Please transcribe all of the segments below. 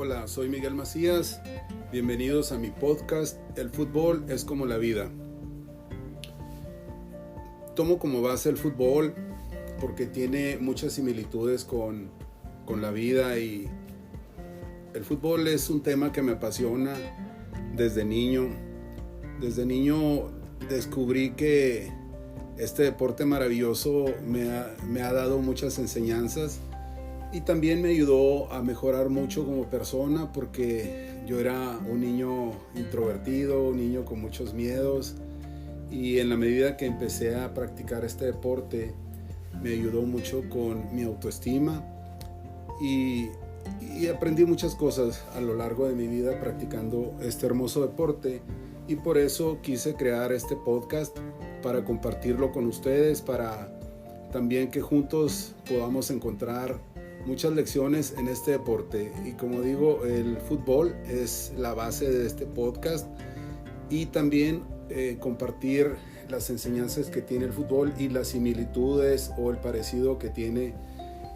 Hola, soy Miguel Macías. Bienvenidos a mi podcast El fútbol es como la vida. Tomo como base el fútbol porque tiene muchas similitudes con la vida, y el fútbol es un tema que me apasiona desde niño. Desde niño descubrí que este deporte maravilloso me ha dado muchas enseñanzas. Y también me ayudó a mejorar mucho como persona, porque yo era un niño introvertido, un niño con muchos miedos, y en la medida que empecé a practicar este deporte me ayudó mucho con mi autoestima y aprendí muchas cosas a lo largo de mi vida practicando este hermoso deporte, y por eso quise crear este podcast para compartirlo con ustedes, para también que juntos podamos encontrar muchas lecciones en este deporte. Y como digo, el fútbol es la base de este podcast, y también compartir las enseñanzas que tiene el fútbol y las similitudes o el parecido que tiene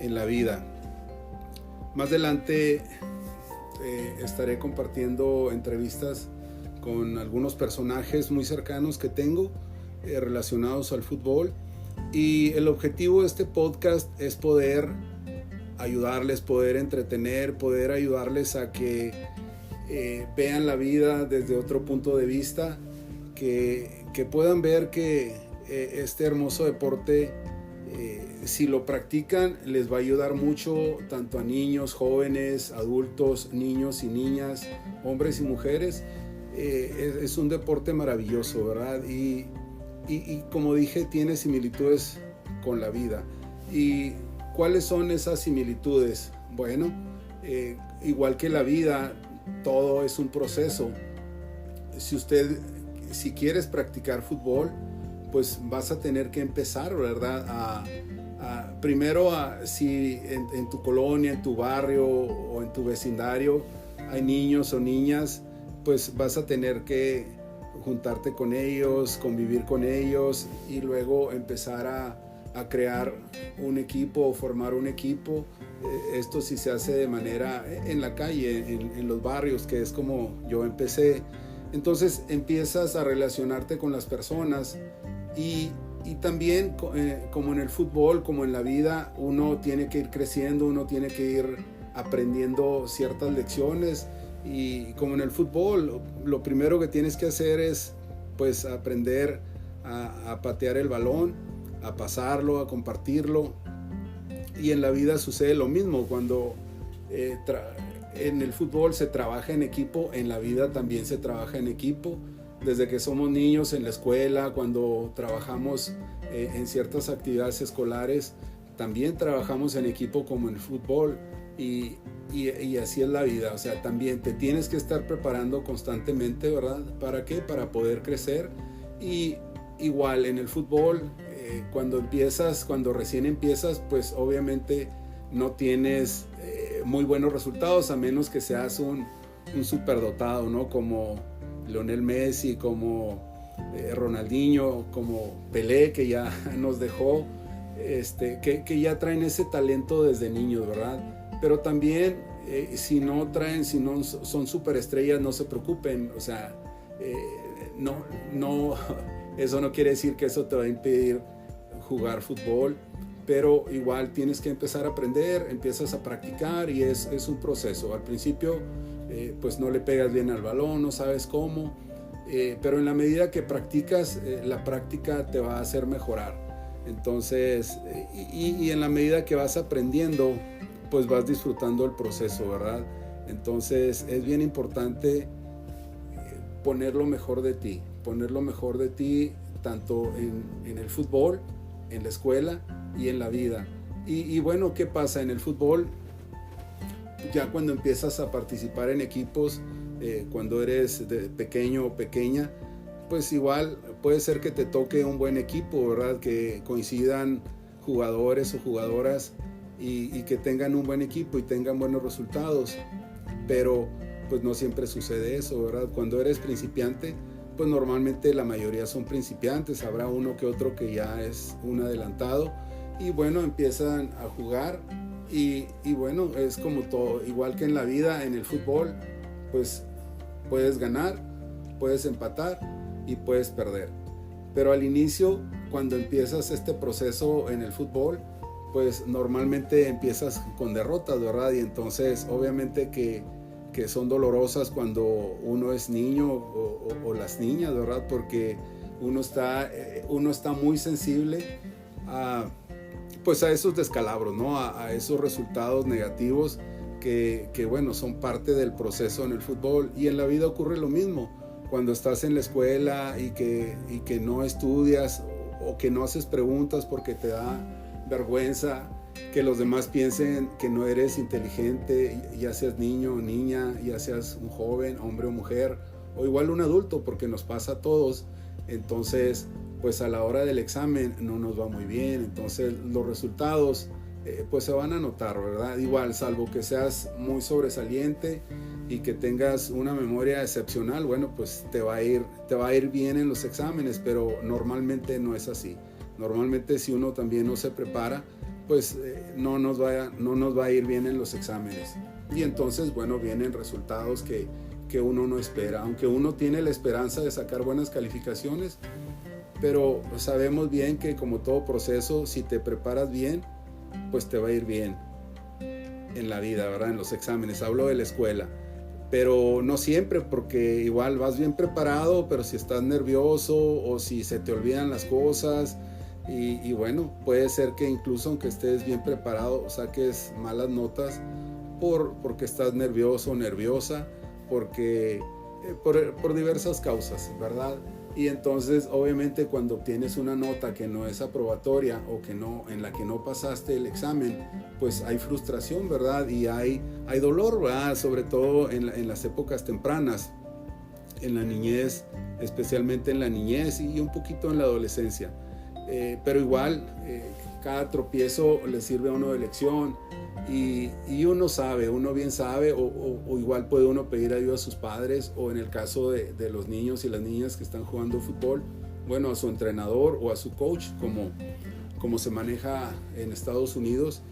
en la vida. Más adelante estaré compartiendo entrevistas con algunos personajes muy cercanos que tengo relacionados al fútbol, y el objetivo de este podcast es poder ayudarles, poder entretener, poder ayudarles a que vean la vida desde otro punto de vista, que puedan ver que este hermoso deporte, si lo practican, les va a ayudar mucho tanto a niños, jóvenes, adultos, niños y niñas, hombres y mujeres. Es un deporte maravilloso, ¿verdad? Y como dije, tiene similitudes con la vida. Y ¿cuáles son esas similitudes? Bueno, igual que la vida, todo es un proceso. Si quieres practicar fútbol, pues vas a tener que empezar, ¿verdad? Primero, si en tu colonia, en tu barrio o en tu vecindario hay niños o niñas, pues vas a tener que juntarte con ellos, convivir con ellos, y luego empezar a crear un equipo o formar un equipo. Esto sí se hace de manera en la calle, en los barrios, que es como yo empecé. Entonces empiezas a relacionarte con las personas, y también como en el fútbol, como en la vida, uno tiene que ir creciendo, uno tiene que ir aprendiendo ciertas lecciones. Y como en el fútbol, lo primero que tienes que hacer es pues aprender a patear el balón, a pasarlo, a compartirlo. Y en la vida sucede lo mismo. Cuando en el fútbol se trabaja en equipo, en la vida también se trabaja en equipo. Desde que somos niños en la escuela, cuando trabajamos en ciertas actividades escolares, también trabajamos en equipo como en el fútbol. Y así es la vida. O sea, también te tienes que estar preparando constantemente, ¿verdad? ¿Para qué? Para poder crecer. Y igual en el fútbol, cuando recién empiezas, pues obviamente no tienes muy buenos resultados, a menos que seas un superdotado, ¿no? Como Lionel Messi, como Ronaldinho, como Pelé, que ya nos dejó, que ya traen ese talento desde niños, ¿verdad? Pero también si no son superestrellas, no se preocupen. O sea, no, eso no quiere decir que eso te va a impedir jugar fútbol, pero igual tienes que empezar a aprender, empiezas a practicar, y es un proceso. Al principio pues no le pegas bien al balón, no sabes cómo, pero en la medida que practicas, la práctica te va a hacer mejorar. Entonces, y en la medida que vas aprendiendo, pues vas disfrutando el proceso, ¿verdad? Entonces es bien importante poner lo mejor de ti, tanto en el fútbol, en la escuela y en la vida. Y bueno, ¿qué pasa en el fútbol? Ya cuando empiezas a participar en equipos, cuando eres pequeño o pequeña, pues igual puede ser que te toque un buen equipo, ¿verdad? Que coincidan jugadores o jugadoras y que tengan un buen equipo y tengan buenos resultados. Pero pues no siempre sucede eso, ¿verdad? Cuando eres principiante, pues normalmente la mayoría son principiantes, habrá uno que otro que ya es un adelantado, y bueno, empiezan a jugar Y bueno, es como todo, igual que en la vida, en el fútbol, pues puedes ganar, puedes empatar y puedes perder. Pero al inicio, cuando empiezas este proceso en el fútbol, pues normalmente empiezas con derrotas, ¿verdad? Y entonces obviamente que son dolorosas cuando uno es niño o las niñas, ¿verdad? Porque uno está muy sensible pues a esos descalabros, ¿no? A esos resultados negativos que bueno, son parte del proceso en el fútbol. Y en la vida ocurre lo mismo. Cuando estás en la escuela y que no estudias o que no haces preguntas porque te da vergüenza que los demás piensen que no eres inteligente, ya seas niño o niña, ya seas un joven, hombre o mujer, o igual un adulto, porque nos pasa a todos. Entonces, pues a la hora del examen no nos va muy bien, entonces los resultados pues se van a notar, ¿verdad? Igual, salvo que seas muy sobresaliente y que tengas una memoria excepcional, bueno, pues te va a ir bien en los exámenes, pero normalmente no es así. Normalmente si uno también no se prepara, pues no nos va a ir bien en los exámenes. Y entonces, bueno, vienen resultados que uno no espera, aunque uno tiene la esperanza de sacar buenas calificaciones, pero sabemos bien que como todo proceso, si te preparas bien, pues te va a ir bien en la vida, ¿verdad? En los exámenes, hablo de la escuela, pero no siempre, porque igual vas bien preparado, pero si estás nervioso o si se te olvidan las cosas, y bueno, puede ser que incluso aunque estés bien preparado, saques malas notas porque estás nervioso o nerviosa, por diversas causas, ¿verdad? Y entonces obviamente cuando obtienes una nota que no es aprobatoria o en la que no pasaste el examen, pues hay frustración, ¿verdad? Y hay dolor, ¿verdad? Sobre todo en las épocas tempranas, en la niñez, especialmente en la niñez y un poquito en la adolescencia. Pero igual, cada tropiezo le sirve a uno de lección. Y uno bien sabe, o igual puede uno pedir ayuda a sus padres, o en el caso de los niños y las niñas que están jugando fútbol, bueno, a su entrenador o a su coach, como se maneja en Estados Unidos.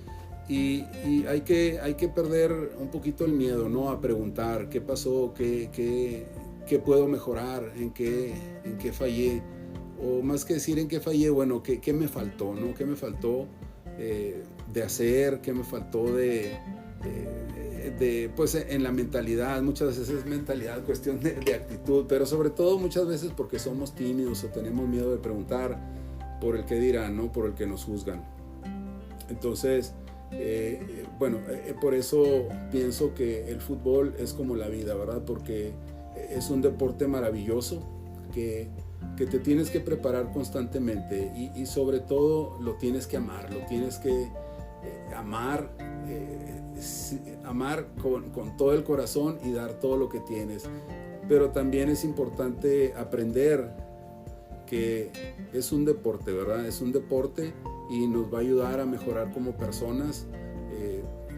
Y hay que perder un poquito el miedo, ¿no? A preguntar qué pasó, qué puedo mejorar, en qué fallé, o más que decir en qué fallé, bueno, qué me faltó, ¿no? ¿Qué me faltó de hacer? ¿Qué me faltó pues en la mentalidad? Muchas veces es mentalidad, cuestión de actitud, pero sobre todo muchas veces porque somos tímidos o tenemos miedo de preguntar por el que dirán, ¿no? Por el que nos juzgan. Entonces, bueno, por eso pienso que el fútbol es como la vida, ¿verdad? Porque es un deporte maravilloso que te tienes que preparar constantemente y sobre todo lo tienes que amar, lo tienes que amar con todo el corazón y dar todo lo que tienes. Pero también es importante aprender que es un deporte, ¿verdad? Es un deporte y nos va a ayudar a mejorar como personas,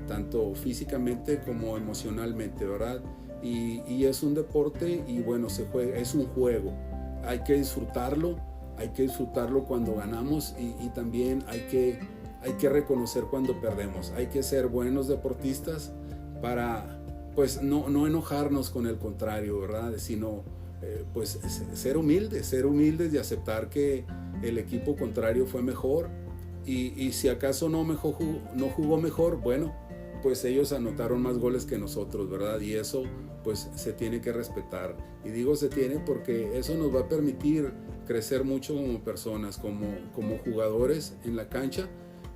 tanto físicamente como emocionalmente, ¿verdad? Y es un deporte y bueno, es un juego. Hay que disfrutarlo cuando ganamos y también hay que reconocer cuando perdemos. Hay que ser buenos deportistas para pues no enojarnos con el contrario, ¿verdad? Sino pues ser humildes y aceptar que el equipo contrario fue mejor y si acaso no jugó mejor, bueno, pues ellos anotaron más goles que nosotros, ¿verdad? Y eso pues se tiene que respetar. Y digo se tiene porque eso nos va a permitir crecer mucho como personas, como jugadores en la cancha,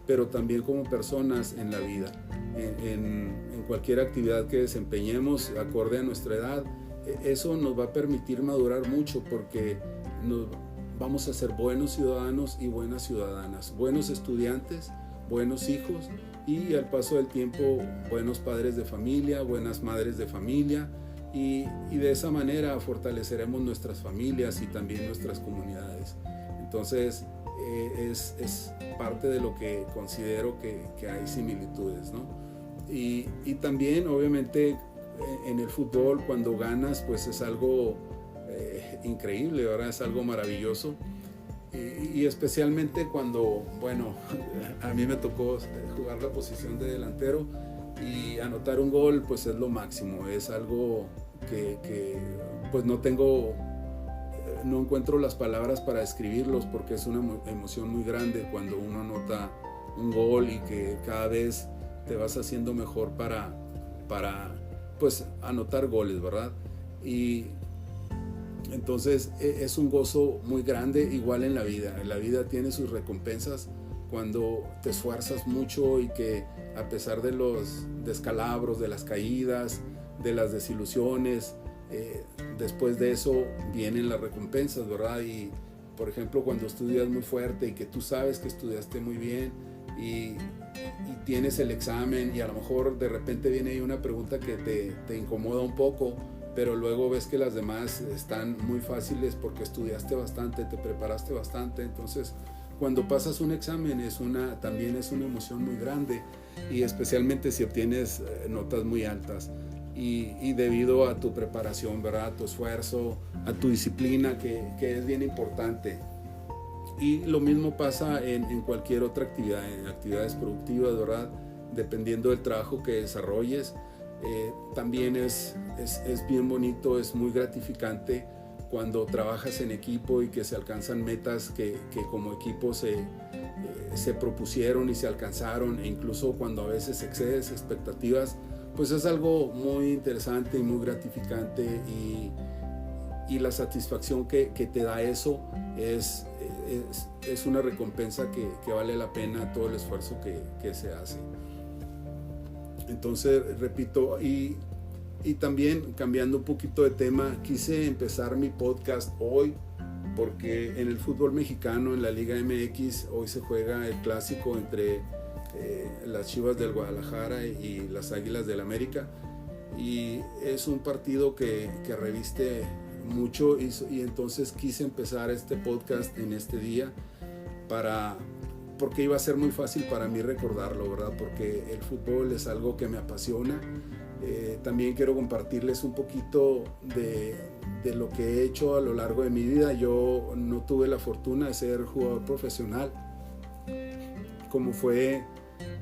pero también como personas en la vida. En cualquier actividad que desempeñemos acorde a nuestra edad, eso nos va a permitir madurar mucho porque vamos a ser buenos ciudadanos y buenas ciudadanas, buenos estudiantes, buenos hijos y al paso del tiempo buenos padres de familia, buenas madres de familia y de esa manera fortaleceremos nuestras familias y también nuestras comunidades. Entonces es parte de lo que considero que hay similitudes, ¿no? Y también obviamente en el fútbol cuando ganas pues es algo increíble, ¿verdad? Es algo maravilloso. y especialmente cuando, bueno, a mí me tocó jugar la posición de delantero y anotar un gol pues es lo máximo, es algo que pues no encuentro las palabras para describirlos porque es una emoción muy grande cuando uno anota un gol y que cada vez te vas haciendo mejor para pues anotar goles, ¿verdad? Y entonces es un gozo muy grande, igual en la vida. La vida tiene sus recompensas cuando te esfuerzas mucho y que a pesar de los descalabros, de las caídas, de las desilusiones, después de eso vienen las recompensas, ¿verdad? Y por ejemplo, cuando estudias muy fuerte y que tú sabes que estudiaste muy bien y tienes el examen y a lo mejor de repente viene ahí una pregunta que te incomoda un poco, pero luego ves que las demás están muy fáciles porque estudiaste bastante, te preparaste bastante. Entonces cuando pasas un examen también es una emoción muy grande, y especialmente si obtienes notas muy altas y debido a tu preparación, ¿verdad? A tu esfuerzo, a tu disciplina, que es bien importante. Y lo mismo pasa en cualquier otra actividad, en actividades productivas, ¿verdad? Dependiendo del trabajo que desarrolles, también es bien bonito, es muy gratificante cuando trabajas en equipo y que se alcanzan metas que como equipo se propusieron y se alcanzaron, e incluso cuando a veces excedes expectativas, pues es algo muy interesante y muy gratificante, y la satisfacción que te da eso es una recompensa que vale la pena todo el esfuerzo que se hace. Entonces, repito, y también cambiando un poquito de tema, quise empezar mi podcast hoy porque en el fútbol mexicano, en la Liga MX, hoy se juega el clásico entre las Chivas del Guadalajara y las Águilas del América, y es un partido que reviste mucho, y entonces quise empezar este podcast en este día porque iba a ser muy fácil para mí recordarlo, ¿verdad? Porque el fútbol es algo que me apasiona. También quiero compartirles un poquito de lo que he hecho a lo largo de mi vida. Yo no tuve la fortuna de ser jugador profesional, como fue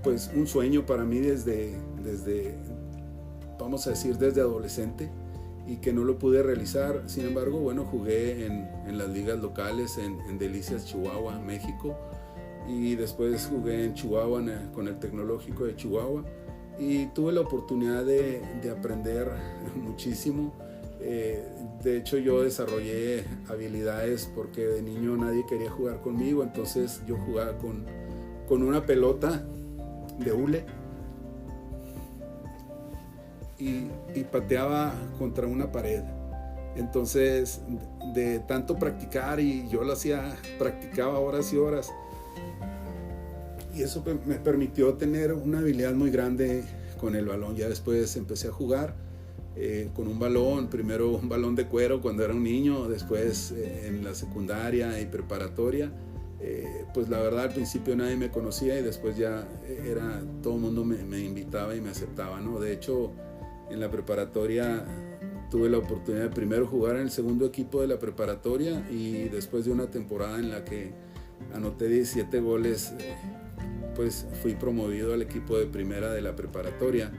pues un sueño para mí desde vamos a decir, desde adolescente, y que no lo pude realizar. Sin embargo, bueno, jugué en las ligas locales en Delicias, Chihuahua, México, y después jugué en Chihuahua con el Tecnológico de Chihuahua, y tuve la oportunidad de aprender muchísimo. De hecho, yo desarrollé habilidades porque de niño nadie quería jugar conmigo, entonces yo jugaba con una pelota de hule y pateaba contra una pared. Entonces, de tanto practicar, y yo practicaba horas y horas, y eso me permitió tener una habilidad muy grande con el balón. Ya después empecé a jugar con un balón, primero un balón de cuero cuando era un niño, después en la secundaria y preparatoria. Pues la verdad al principio nadie me conocía, y después ya todo el mundo me invitaba y me aceptaba, ¿no? De hecho, en la preparatoria tuve la oportunidad de primero jugar en el segundo equipo de la preparatoria, y después de una temporada en la que anoté 17 goles, pues fui promovido al equipo de primera de la preparatoria.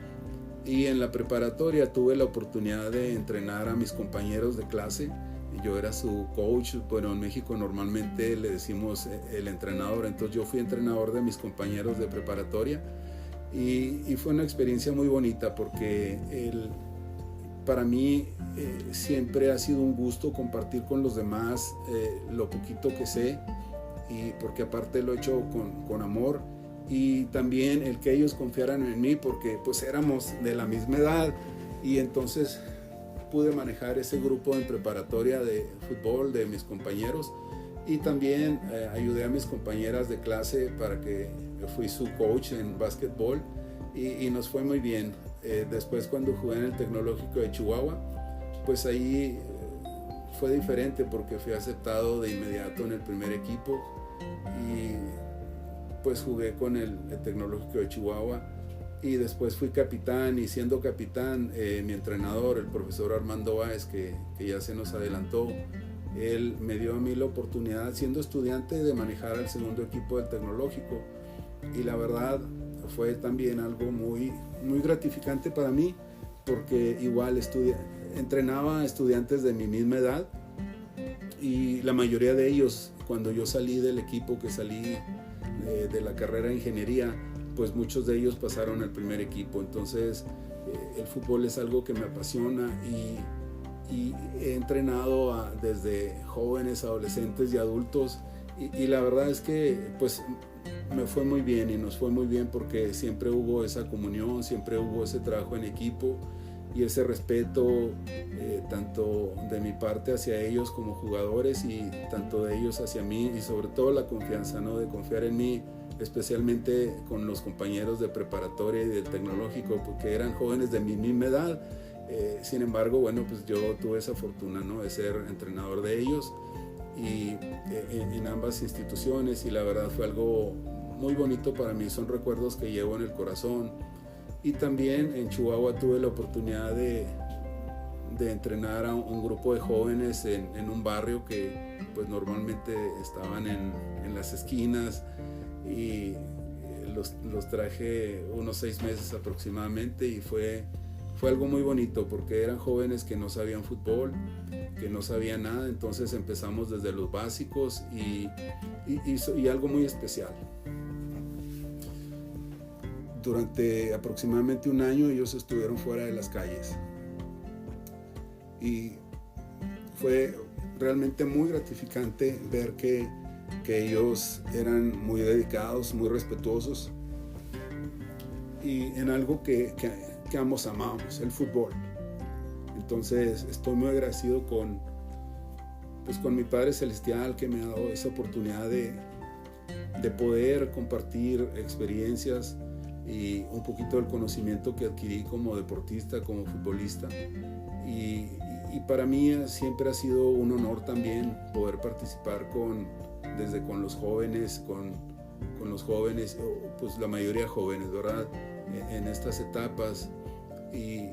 Y en la preparatoria tuve la oportunidad de entrenar a mis compañeros de clase. Yo era su coach. Bueno, en México normalmente le decimos el entrenador. Entonces yo fui entrenador de mis compañeros de preparatoria, y fue una experiencia muy bonita porque para mí siempre ha sido un gusto compartir con los demás lo poquito que sé, y porque aparte lo he hecho con amor, y también el que ellos confiaran en mí porque pues éramos de la misma edad, y entonces pude manejar ese grupo en preparatoria de fútbol de mis compañeros, y también ayudé a mis compañeras de clase para que fui su coach en básquetbol, y nos fue muy bien. Después, cuando jugué en el Tecnológico de Chihuahua, pues ahí fue diferente porque fui aceptado de inmediato en el primer equipo, y pues jugué con el Tecnológico de Chihuahua, y después fui capitán, y siendo capitán mi entrenador, el profesor Armando Báez, que ya se nos adelantó, él me dio a mí la oportunidad, siendo estudiante, de manejar al segundo equipo del Tecnológico, y la verdad fue también algo muy, muy gratificante para mí, porque igual entrenaba a estudiantes de mi misma edad, y la mayoría de ellos, cuando yo salí del equipo, que salí de la carrera de ingeniería, pues muchos de ellos pasaron al primer equipo. Entonces el fútbol es algo que me apasiona, y he entrenado desde jóvenes, adolescentes y adultos, y la verdad es que pues me fue muy bien, y nos fue muy bien, porque siempre hubo esa comunión, siempre hubo ese trabajo en equipo y ese respeto, tanto de mi parte hacia ellos como jugadores, y tanto de ellos hacia mí, y sobre todo la confianza, ¿no? De confiar en mí, especialmente con los compañeros de preparatoria y del Tecnológico, porque eran jóvenes de mi misma edad. Sin embargo, bueno, pues yo tuve esa fortuna, ¿no? De ser entrenador de ellos, y en ambas instituciones, y la verdad fue algo muy bonito para mí. Son recuerdos que llevo en el corazón. Y también en Chihuahua tuve la oportunidad de entrenar a un grupo de jóvenes en un barrio que pues normalmente estaban en las esquinas, y los traje unos 6 meses aproximadamente, y fue algo muy bonito, porque eran jóvenes que no sabían fútbol, que no sabían nada. Entonces empezamos desde los básicos, y algo muy especial. Durante aproximadamente un año ellos estuvieron fuera de las calles, y fue realmente muy gratificante ver que ellos eran muy dedicados, muy respetuosos, y en algo que ambos amábamos, el fútbol. Entonces estoy muy agradecido con mi Padre Celestial, que me ha dado esa oportunidad de poder compartir experiencias y un poquito del conocimiento que adquirí como deportista, como futbolista. Y para mí siempre ha sido un honor también poder participar desde con los jóvenes, con los jóvenes, pues la mayoría jóvenes, ¿verdad? En estas etapas, y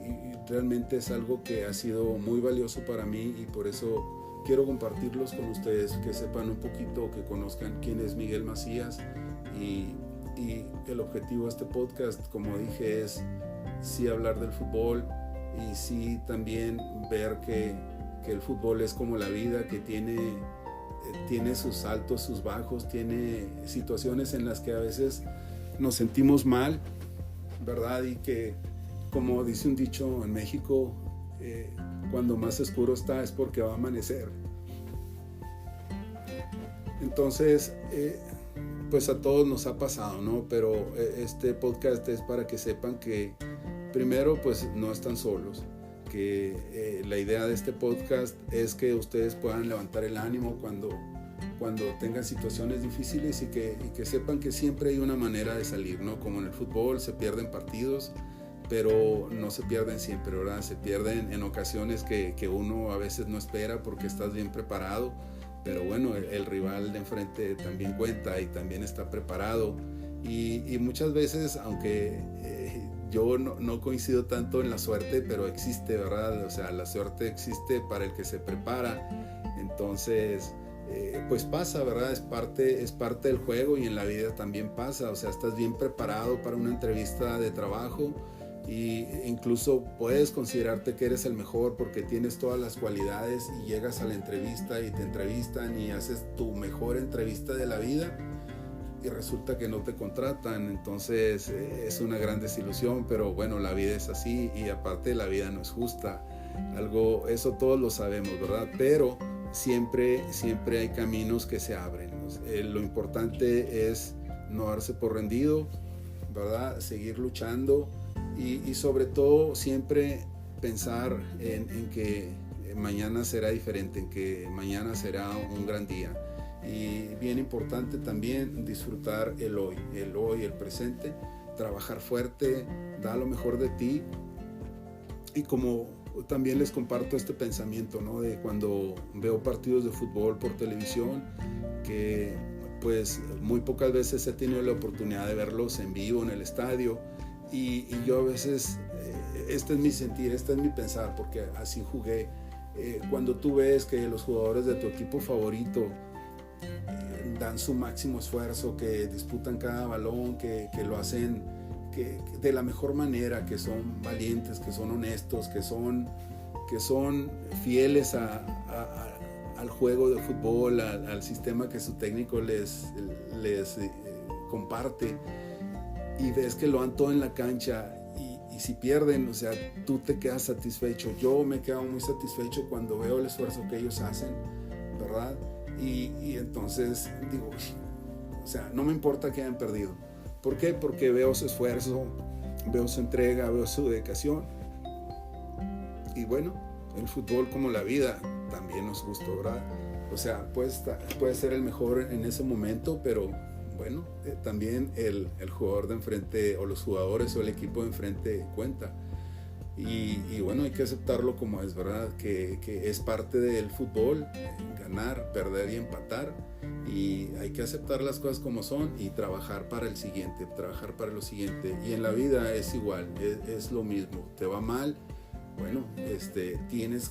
realmente es algo que ha sido muy valioso para mí, y por eso quiero compartirlos con ustedes, que sepan un poquito, que conozcan quién es Miguel Macías. Y el objetivo de este podcast, como dije, es sí hablar del fútbol, y sí también ver que el fútbol es como la vida, que tiene sus altos, sus bajos, tiene situaciones en las que a veces nos sentimos mal, ¿verdad? Y que, como dice un dicho en México, cuando más oscuro está es porque va a amanecer. Entonces, pues a todos nos ha pasado, ¿no? Pero este podcast es para que sepan que, primero, pues no están solos, que la idea de este podcast es que ustedes puedan levantar el ánimo cuando tengan situaciones difíciles, y que sepan que siempre hay una manera de salir, ¿no? Como en el fútbol se pierden partidos, pero no se pierden siempre, ¿verdad? Se pierden en ocasiones que uno a veces no espera, porque estás bien preparado, pero bueno, el rival de enfrente también cuenta y también está preparado, y muchas veces, aunque yo no coincido tanto en la suerte, pero existe, ¿verdad? O sea, la suerte existe para el que se prepara. Entonces pues pasa, ¿verdad? Es parte del juego, y en la vida también pasa. O sea, estás bien preparado para una entrevista de trabajo, y incluso puedes considerarte que eres el mejor porque tienes todas las cualidades, y llegas a la entrevista y te entrevistan y haces tu mejor entrevista de la vida, y resulta que no te contratan. Entonces es una gran desilusión, pero bueno, la vida es así, y aparte la vida no es justa. Eso todos lo sabemos, ¿verdad? Pero siempre hay caminos que se abren. Lo importante es no darse por rendido, ¿verdad? Seguir luchando, y sobre todo siempre pensar en que mañana será diferente, en que mañana será un gran día. Y bien importante también disfrutar el hoy, el presente, trabajar fuerte, dar lo mejor de ti. Y como también les comparto este pensamiento, ¿no? De cuando veo partidos de fútbol por televisión, que pues muy pocas veces he tenido la oportunidad de verlos en vivo en el estadio, y yo a veces, este es mi sentir, este es mi pensar, porque así jugué cuando tú ves que los jugadores de tu equipo favorito dan su máximo esfuerzo, que disputan cada balón, que lo hacen de la mejor manera, que son valientes, que son honestos, que son fieles al juego de fútbol, al sistema que su técnico les comparte, y ves que lo dan todo en la cancha, y si pierden, o sea, tú te quedas satisfecho. Yo me quedo muy satisfecho cuando veo el esfuerzo que ellos hacen, ¿verdad? Y entonces digo, o sea, no me importa que hayan perdido. ¿Por qué? Porque veo su esfuerzo, veo su entrega, veo su dedicación. Y bueno, el fútbol, como la vida, también nos gusta, ¿verdad? O sea, puede ser el mejor en ese momento, pero bueno, también el jugador de enfrente, o los jugadores o el equipo de enfrente cuenta. Y bueno, hay que aceptarlo como es, ¿verdad? Que es parte del fútbol, ganar, perder y empatar. Y hay que aceptar las cosas como son y trabajar para el siguiente, trabajar para lo siguiente. Y en la vida es igual, es lo mismo. Te va mal, bueno,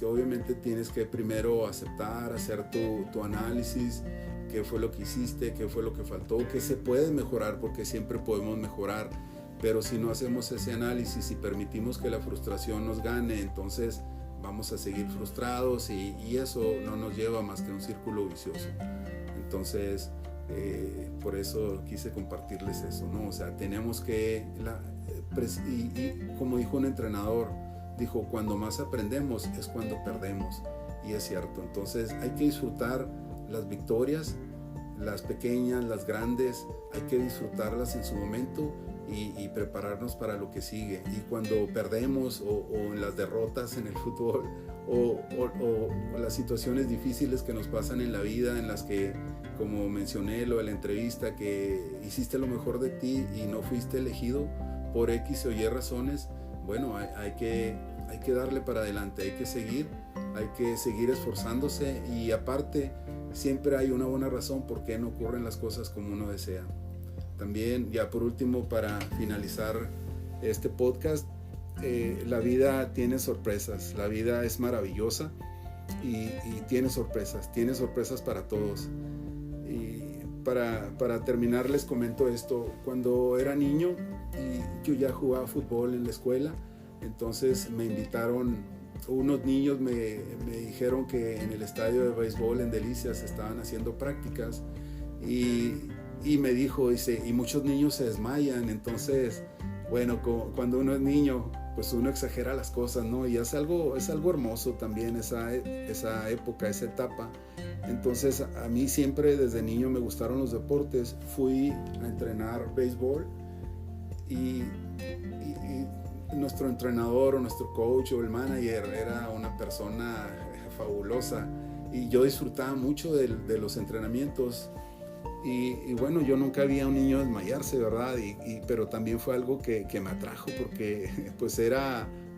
obviamente tienes que primero aceptar, hacer tu análisis, qué fue lo que hiciste, qué fue lo que faltó, qué se puede mejorar, porque siempre podemos mejorar. Pero si no hacemos ese análisis y permitimos que la frustración nos gane, entonces vamos a seguir frustrados, y eso no nos lleva más que a un círculo vicioso. Entonces, por eso quise compartirles eso, ¿no? O sea, tenemos que, y como dijo un entrenador, dijo, cuando más aprendemos es cuando perdemos, y es cierto. Entonces hay que disfrutar las victorias, las pequeñas, las grandes, hay que disfrutarlas en su momento y prepararnos para lo que sigue. Y cuando perdemos o en las derrotas en el fútbol, o las situaciones difíciles que nos pasan en la vida, en las que, como mencioné lo de la entrevista, que hiciste lo mejor de ti y no fuiste elegido por X o Y razones, bueno, hay que darle para adelante, hay que seguir esforzándose, y aparte siempre hay una buena razón por qué no ocurren las cosas como uno desea. También, ya por último, para finalizar este podcast, la vida tiene sorpresas, la vida es maravillosa y tiene sorpresas para todos. Y para terminar les comento esto. Cuando era niño y yo ya jugaba fútbol en la escuela, entonces me invitaron, unos niños me dijeron que en el estadio de béisbol en Delicias estaban haciendo prácticas, y me dijo, dice, y muchos niños se desmayan. Entonces, bueno, cuando uno es niño, pues uno exagera las cosas, ¿no? Y es algo hermoso también esa época, esa etapa. Entonces, a mí siempre desde niño me gustaron los deportes. Fui a entrenar béisbol, y nuestro entrenador o nuestro coach o el manager era una persona fabulosa, y yo disfrutaba mucho de los entrenamientos. Y bueno, yo nunca vi a un niño desmayarse, ¿verdad? Pero también fue algo que me atrajo, porque pues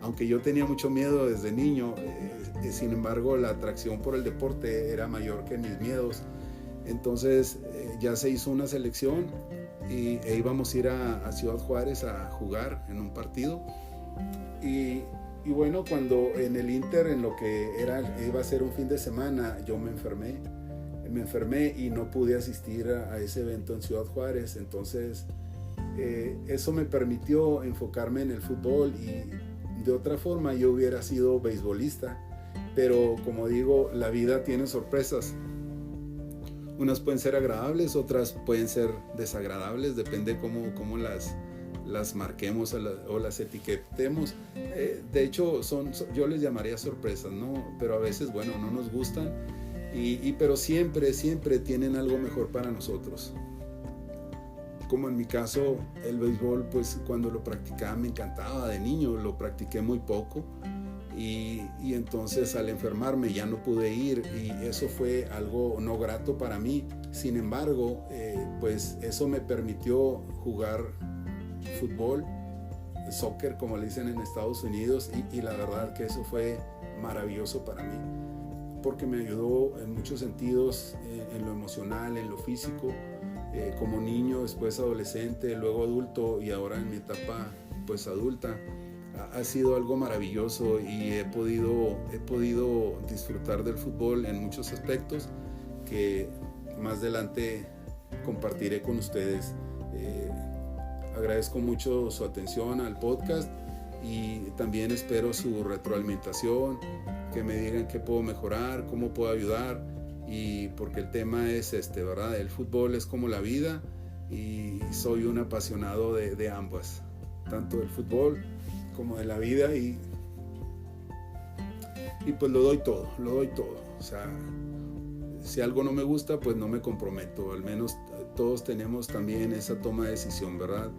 aunque yo tenía mucho miedo desde niño, sin embargo la atracción por el deporte era mayor que mis miedos. Entonces ya se hizo una selección, e íbamos a ir a Ciudad Juárez a jugar en un partido. Y bueno, cuando en el Inter, en lo que iba a ser un fin de semana, yo me enfermé y no pude asistir a ese evento en Ciudad Juárez. Entonces eso me permitió enfocarme en el fútbol, y de otra forma yo hubiera sido beisbolista. Pero como digo, la vida tiene sorpresas. Unas pueden ser agradables, otras pueden ser desagradables, depende cómo las marquemos o las etiquetemos. De hecho, yo les llamaría sorpresas, ¿no? Pero a veces, bueno, no nos gustan, pero siempre tienen algo mejor para nosotros. Como en mi caso, el béisbol, pues cuando lo practicaba me encantaba de niño, lo practiqué muy poco, y entonces al enfermarme ya no pude ir, y eso fue algo no grato para mí. Sin embargo, pues eso me permitió jugar fútbol, soccer como le dicen en Estados Unidos, y la verdad que eso fue maravilloso para mí, porque me ayudó en muchos sentidos, en lo emocional, en lo físico, como niño, después adolescente, luego adulto, y ahora en mi etapa pues adulta. ha sido algo maravilloso y he podido disfrutar del fútbol en muchos aspectos que más adelante compartiré con ustedes. Agradezco mucho su atención al podcast y también espero su retroalimentación, que me digan qué puedo mejorar, cómo puedo ayudar, y porque el tema es ¿verdad? El fútbol es como la vida y soy un apasionado de ambas, tanto del fútbol como de la vida, y pues lo doy todo. O sea, si algo no me gusta, pues no me comprometo. Al menos todos tenemos también esa toma de decisión, ¿verdad?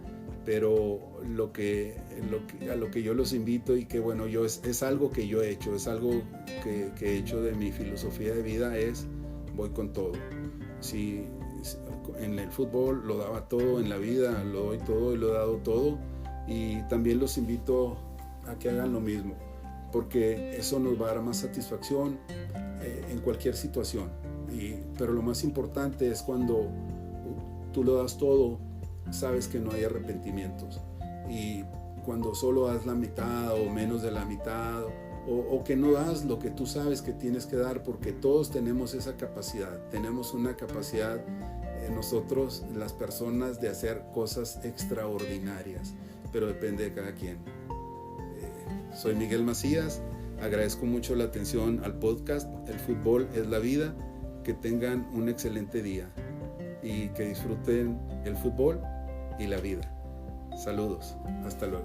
Pero a lo que yo los invito, y que bueno, es algo que yo he hecho, es algo que he hecho de mi filosofía de vida, voy con todo. Si en el fútbol lo daba todo, en la vida lo doy todo y lo he dado todo, y también los invito a que hagan lo mismo, porque eso nos va a dar más satisfacción en cualquier situación. Pero lo más importante es cuando tú lo das todo, sabes que no hay arrepentimientos, y cuando solo das la mitad o menos de la mitad, o que no das lo que tú sabes que tienes que dar, porque todos tenemos esa capacidad, tenemos una capacidad nosotros, las personas, de hacer cosas extraordinarias, pero depende de cada quien. Soy Miguel Macías, agradezco mucho la atención al podcast El fútbol es la vida. Que tengan un excelente día y que disfruten el fútbol y la vida. Saludos, hasta luego.